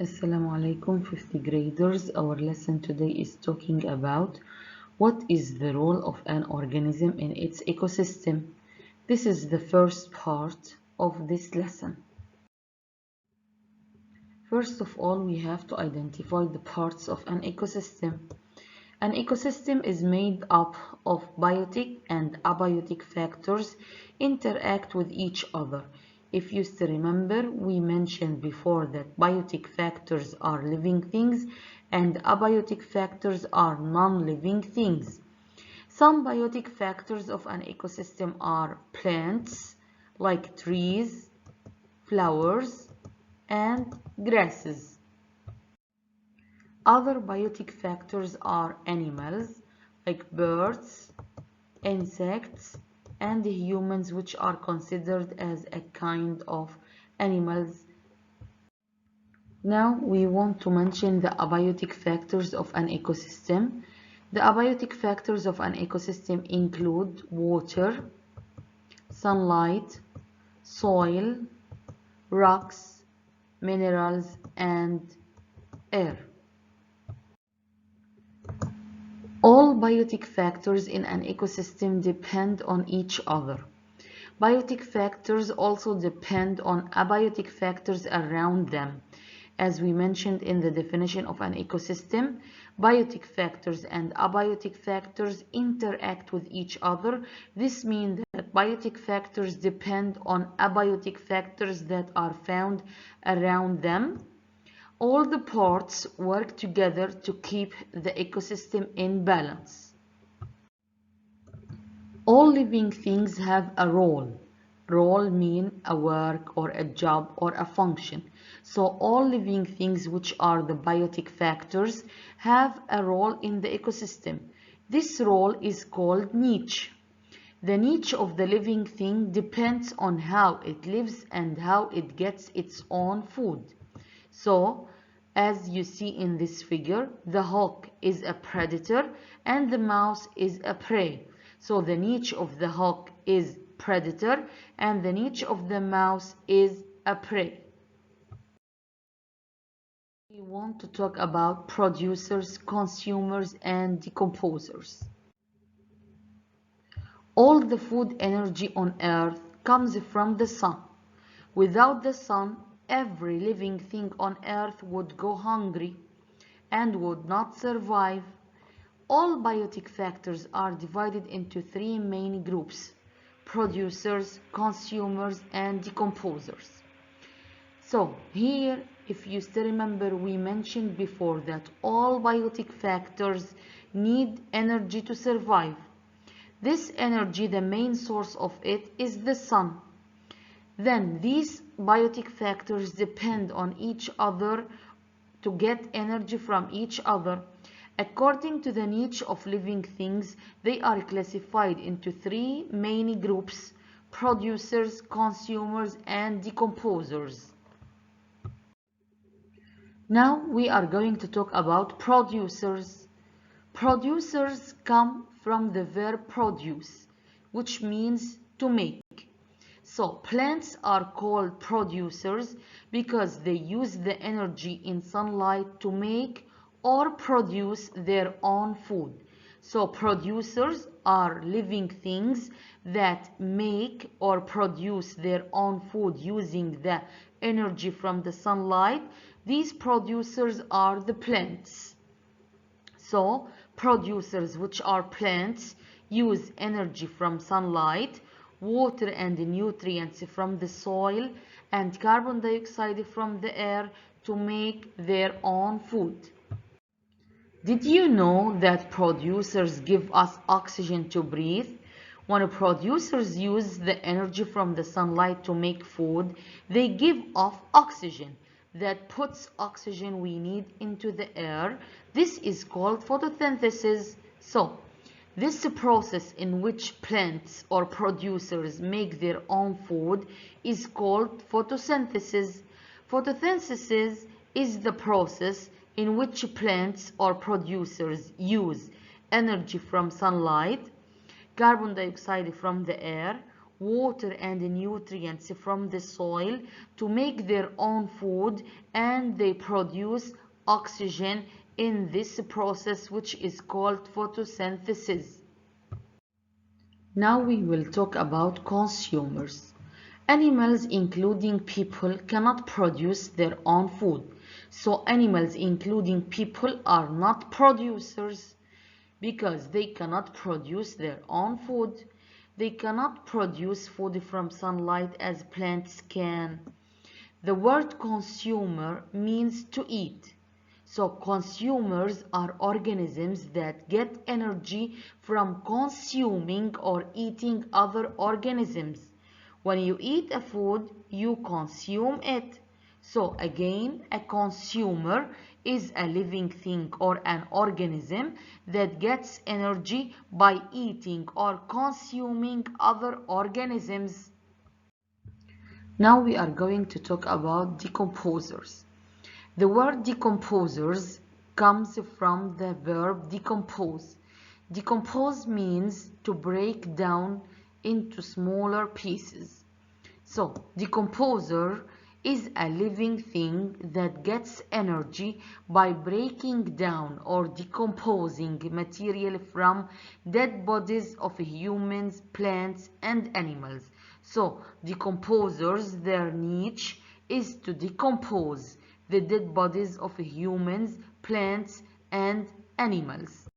Assalamu alaikum, 50 graders. Our lesson today is talking about what is the role of an organism in its ecosystem. This is the first part of this lesson. First of all, we have to identify the parts of an ecosystem. An ecosystem is made up of biotic and abiotic factors interact with each other. If you still remember, we mentioned before that biotic factors are living things and abiotic factors are non-living things. Some biotic factors of an ecosystem are plants, like trees, flowers, and grasses. Other biotic factors are animals, like birds, insects, and humans, which are considered as a kind of animals. Now we want to mention the abiotic factors of an ecosystem. The abiotic factors of an ecosystem include water, sunlight, soil, rocks, minerals, and air. All biotic factors in an ecosystem depend on each other. Biotic factors also depend on abiotic factors around them. As we mentioned in the definition of an ecosystem, biotic factors and abiotic factors interact with each other. This means that biotic factors depend on abiotic factors that are found around them. All the parts work together to keep the ecosystem in balance. All living things have a role. Role means a work or a job or a function. So all living things, which are the biotic factors, have a role in the ecosystem. This role is called niche. The niche of the living thing depends on how it lives and how it gets its own food. So, as you see in this figure, the hawk is a predator and the mouse is a prey. So the niche of the hawk is predator and the niche of the mouse is a prey. We want to talk about producers, consumers, and decomposers. All the food energy on Earth comes from the sun. Without the sun, every living thing on Earth would go hungry and would not survive. All biotic factors are divided into three main groups: producers, consumers, and decomposers. So here, if you still remember, we mentioned before that all biotic factors need energy to survive. This energy, the main source of it, is the sun. Then these biotic factors depend on each other to get energy from each other. According to the niche of living things, they are classified into three main groups: producers, consumers, and decomposers. Now we are going to talk about producers. Producers come from the verb produce, which means to make. So plants are called producers because they use the energy in sunlight to make or produce their own food. So producers are living things that make or produce their own food using the energy from the sunlight. These producers are the plants. So producers, which are plants, use energy from sunlight, water and nutrients from the soil, and carbon dioxide from the air to make their own food. Did you know that producers give us oxygen to breathe? When producers use the energy from the sunlight to make food, they give off oxygen that puts oxygen we need into the air. This is called photosynthesis. So, this process in which plants or producers make their own food is called photosynthesis. Photosynthesis is the process in which plants or producers use energy from sunlight, carbon dioxide from the air, water and nutrients from the soil to make their own food, and they produce oxygen in this process, which is called photosynthesis. Now we will talk about consumers. Animals, including people, cannot produce their own food. So animals, including people, are not producers because they cannot produce their own food. They cannot produce food from sunlight as plants can. The word consumer means to eat. So consumers are organisms that get energy from consuming or eating other organisms. When you eat a food, you consume it. So again, a consumer is a living thing or an organism that gets energy by eating or consuming other organisms. Now we are going to talk about decomposers. The word decomposers comes from the verb decompose. Decompose means to break down into smaller pieces. So, decomposer is a living thing that gets energy by breaking down or decomposing material from dead bodies of humans, plants, and animals. So, decomposers, their niche is to decompose the dead bodies of humans, plants, and animals.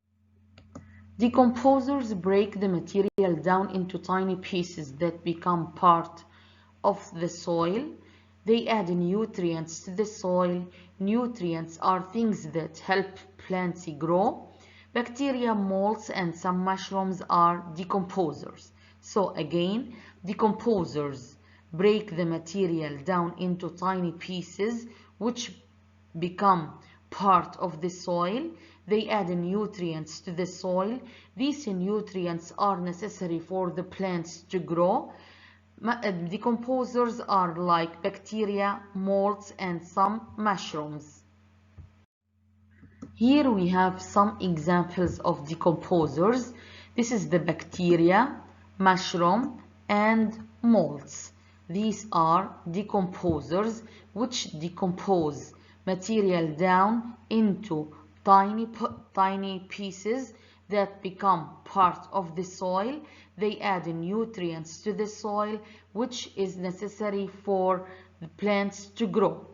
Decomposers break the material down into tiny pieces that become part of the soil. They add nutrients to the soil. Nutrients are things that help plants grow. Bacteria, molds, and some mushrooms are decomposers. So again, decomposers break the material down into tiny pieces which become part of the soil. They add nutrients to the soil. These nutrients are necessary for the plants to grow. Decomposers are like bacteria, molds, and some mushrooms. Here we have some examples of decomposers. This is the bacteria, mushroom, and molds. These are decomposers which decompose material down into tiny pieces that become part of the soil. They add nutrients to the soil which is necessary for the plants to grow.